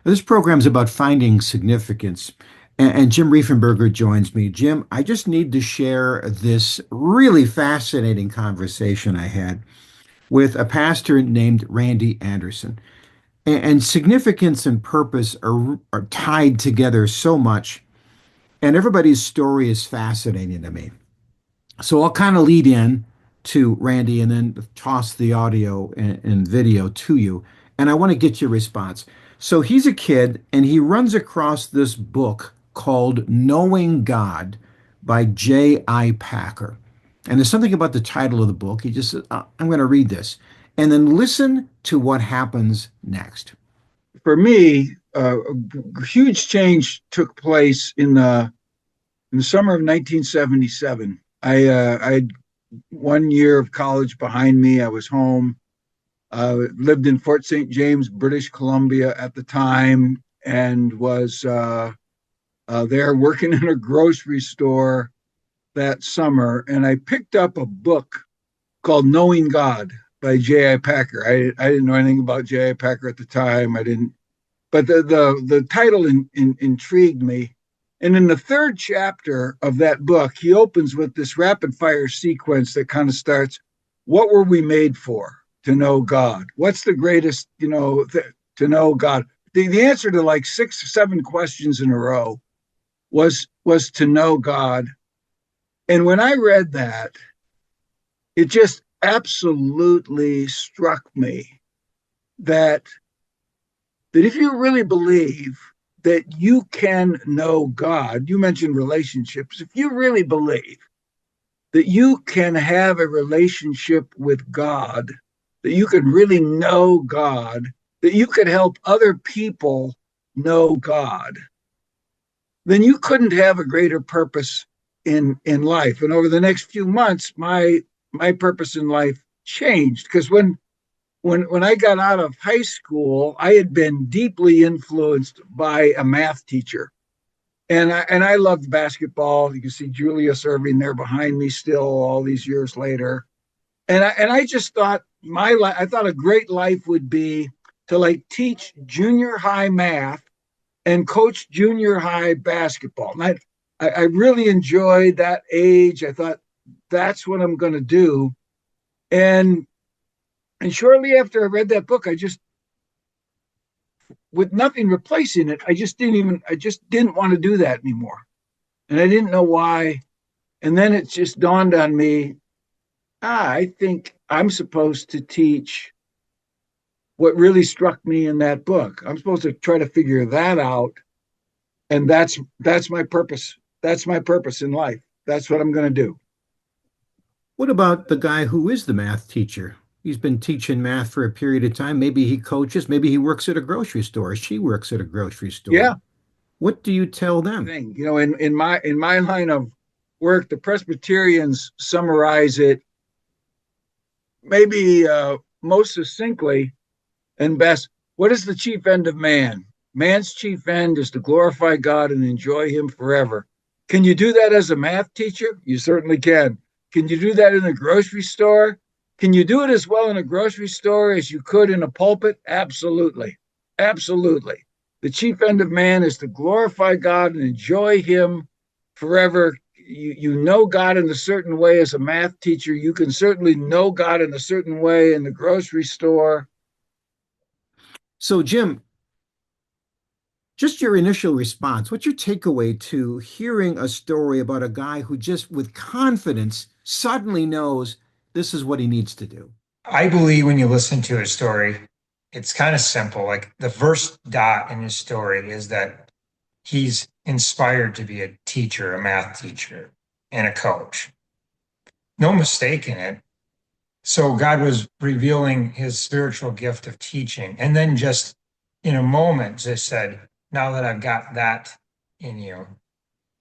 This program's about finding significance. And Jim Riefenberger joins me. Jim, I just need to share this really fascinating conversation I had with a pastor named Randy Anderson. And significance and purpose are tied together so much, and everybody's story is fascinating to me. So I'll kind of lead in to Randy and then toss the audio and video to you. And I want to get your response. So he's a kid and he runs across this book called Knowing God by J.I. Packer. And there's something about the title of the book. He just said, I'm going to read this. And then listen to what happens next. For me, a huge change took place in the summer of 1977. I had 1 year of college behind me. I was home. Lived in Fort St. James, British Columbia at the time, and was there working in a grocery store that summer. And I picked up a book called Knowing God by J.I. Packer. I didn't know anything about J.I. Packer at the time. I didn't, but the title intrigued me. And in the third chapter of that book, he opens with this rapid fire sequence that kind of starts, what were we made for? To know God. What's the greatest, to know God? The answer to like 6 or 7 questions in a row was to know God. And when I read that, it just absolutely struck me that that if you really believe that you can know God, you mentioned relationships, if you really believe that you can have a relationship with God, that you can really know God, that you could help other people know God, then you couldn't have a greater purpose in life. And over the next few months, my purpose in life changed because when I got out of high school, I had been deeply influenced by a math teacher. And I loved basketball. You can see Julius Erving there behind me still all these years later. And I just thought I thought a great life would be to like teach junior high math and coach junior high basketball. And I really enjoyed that age. I thought that's what I'm going to do. And and shortly after I read that book, I just, with nothing replacing it, I just didn't want to do that anymore. And I didn't know why. And then it just dawned on me, I think I'm supposed to teach what really struck me in that book. I'm supposed to try to figure that out. And that's my purpose. That's my purpose in life. That's what I'm going to do. What about the guy who is the math teacher? He's been teaching math for a period of time. Maybe he coaches, maybe he works at a grocery store. She works at a grocery store. Yeah. What do you tell them? Thing. In my line of work, the Presbyterians summarize it maybe most succinctly and best. What is the chief end of man? Man's chief end is to glorify God and enjoy Him forever. Can you do that as a math teacher? You certainly can. Can you do that in a grocery store? Can you do it as well in a grocery store as you could in a pulpit? Absolutely. Absolutely. The chief end of man is to glorify God and enjoy Him forever. You know God in a certain way as a math teacher. You can certainly know God in a certain way in the grocery store. So, Jim, just your initial response. What's your takeaway to hearing a story about a guy who just with confidence suddenly knows this is what he needs to do? I believe when you listen to his story, it's kind of simple. Like the first dot in his story is that he's inspired to be a teacher, a math teacher, and a coach. No mistake in it. So God was revealing his spiritual gift of teaching. And then just in a moment, just said, now that I've got that in you,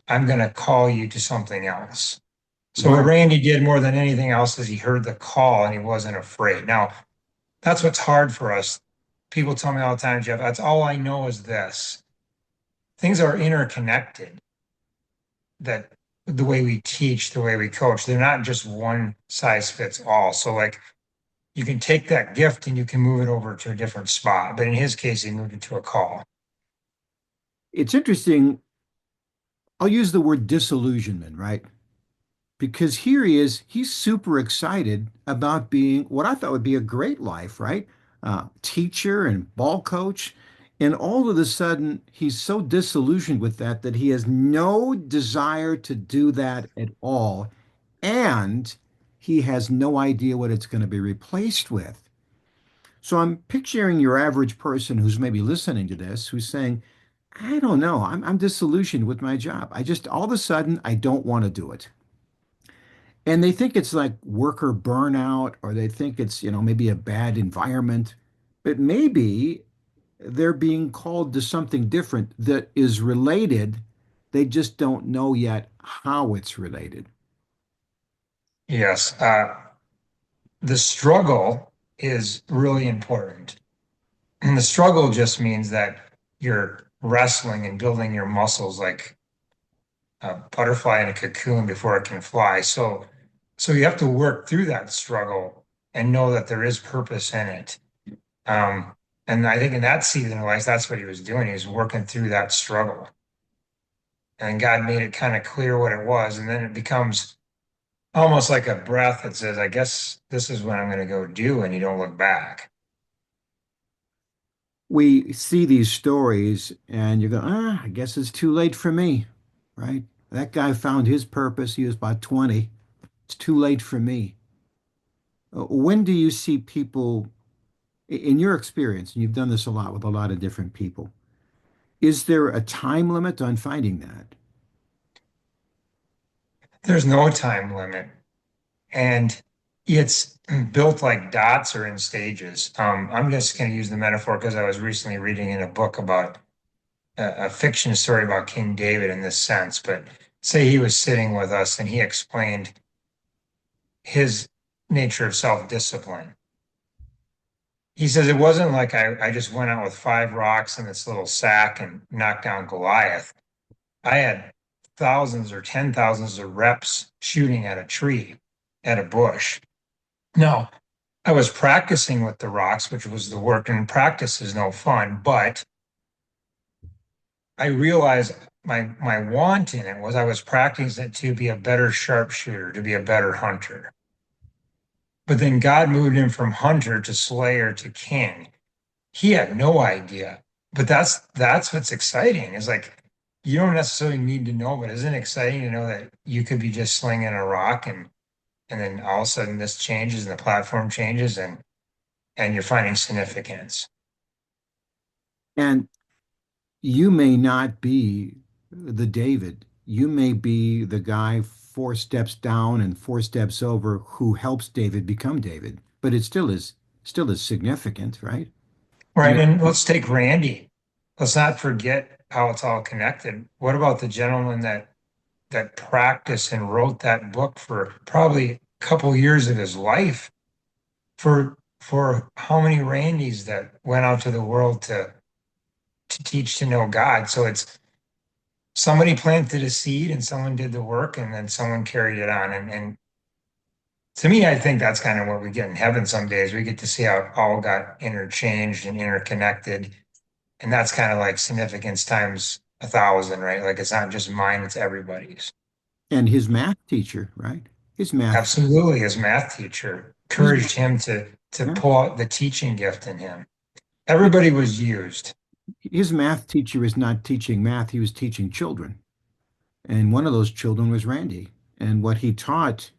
I'm going to call you to something else. So what Wow. Randy did more than anything else is he heard the call and he wasn't afraid. Now, that's what's hard for us. People tell me all the time, Jeff, that's all I know is this. Things are interconnected, that the way we teach, the way we coach, they're not just one size fits all. So like you can take that gift and you can move it over to a different spot. But in his case, he moved it to a call. It's interesting. I'll use the word disillusionment, right? Because here he is, he's super excited about being what I thought would be a great life, right? Teacher and ball coach. And all of a sudden, he's so disillusioned with that that he has no desire to do that at all. And he has no idea what it's going to be replaced with. So I'm picturing your average person who's maybe listening to this, who's saying, I don't know, I'm disillusioned with my job. I just, all of a sudden, I don't want to do it. And they think it's like worker burnout, or they think it's, maybe a bad environment. But maybe they're being called to something different that is related. They just don't know yet how it's related. Yes, the struggle is really important. And the struggle just means that you're wrestling and building your muscles like a butterfly in a cocoon before it can fly. So you have to work through that struggle and know that there is purpose in it. Um, and I think in that season of life, that's what he was doing. He was working through that struggle. And God made it kind of clear what it was. And then it becomes almost like a breath that says, I guess this is what I'm going to go do. And you don't look back. We see these stories and you go, I guess it's too late for me, right? That guy found his purpose. He was about 20. It's too late for me. When do you see people, in your experience, and you've done this a lot with a lot of different people, is there a time limit on finding that? There's no time limit. And it's built like dots or in stages. I'm just going to use the metaphor because I was recently reading in a book about a fiction story about King David in this sense. But say he was sitting with us and he explained his nature of self-discipline. He says it wasn't like I just went out with five rocks in this little sack and knocked down Goliath. I had thousands or 10 thousands of reps shooting at a tree, at a bush. No, I was practicing with the rocks, which was the work, and practice is no fun, but I realized my want in it was I was practicing it to be a better sharpshooter, to be a better hunter. But then God moved him from hunter to slayer to king. He had no idea. But that's what's exciting is like you don't necessarily need to know, but isn't it exciting to know that you could be just slinging a rock and then all of a sudden this changes and the platform changes and you're finding significance. And you may not be the David. You may be the guy four steps down and four steps over who helps David become David, but it still is significant, right? I Right. mean, And let's take Randy. Let's not forget how it's all connected. What about the gentleman that practiced and wrote that book for probably a couple years of his life for how many Randys that went out to the world to teach to know God. So it's somebody planted a seed and someone did the work and then someone carried it on. And to me, I think that's kind of what we get in heaven some days. We get to see how it all got interchanged and interconnected. And that's kind of like significance times 1,000, right? Like it's not just mine, it's everybody's. and his math teacher, right? His math, Absolutely. His math teacher his, encouraged him to yeah, pull out the teaching gift in him. Everybody was used. his math teacher is not teaching math, he was teaching children. And one of those children was Randy. And what he taught,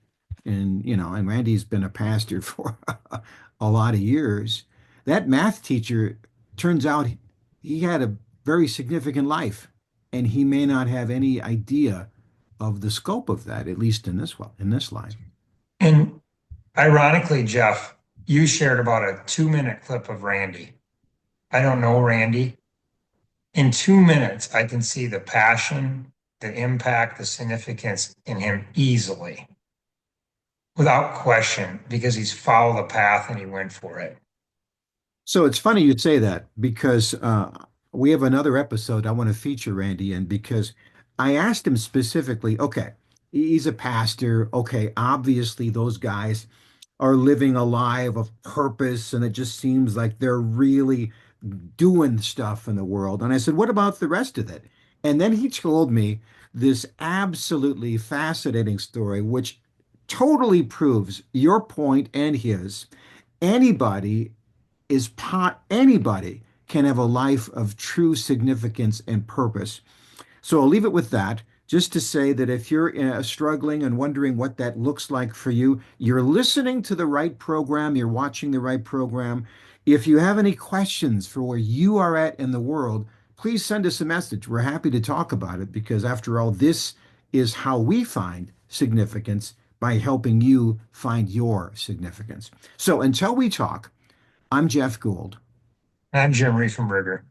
and Randy's been a pastor for a lot of years. That math teacher turns out he had a very significant life, and he may not have any idea of the scope of that, at least in this life. And ironically, Jeff, you shared about a 2 minute clip of Randy. I don't know Randy. In 2 minutes, I can see the passion, the impact, the significance in him easily, without question, because he's followed the path and he went for it. So it's funny you say that because we have another episode I want to feature Randy in because I asked him specifically, okay, he's a pastor. Okay, obviously those guys are living a life of purpose, and it just seems like they're really doing stuff in the world. And I said, what about the rest of it? And then he told me this absolutely fascinating story, which totally proves your point and his. Anybody anybody can have a life of true significance and purpose. So I'll leave it with that, just to say that if you're struggling and wondering what that looks like for you, you're listening to the right program, you're watching the right program. If you have any questions for where you are at in the world, please send us a message. We're happy to talk about it because, after all, this is how we find significance by helping you find your significance. So until we talk, I'm Jeff Gould. I'm Jim Riefenberger.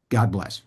God bless.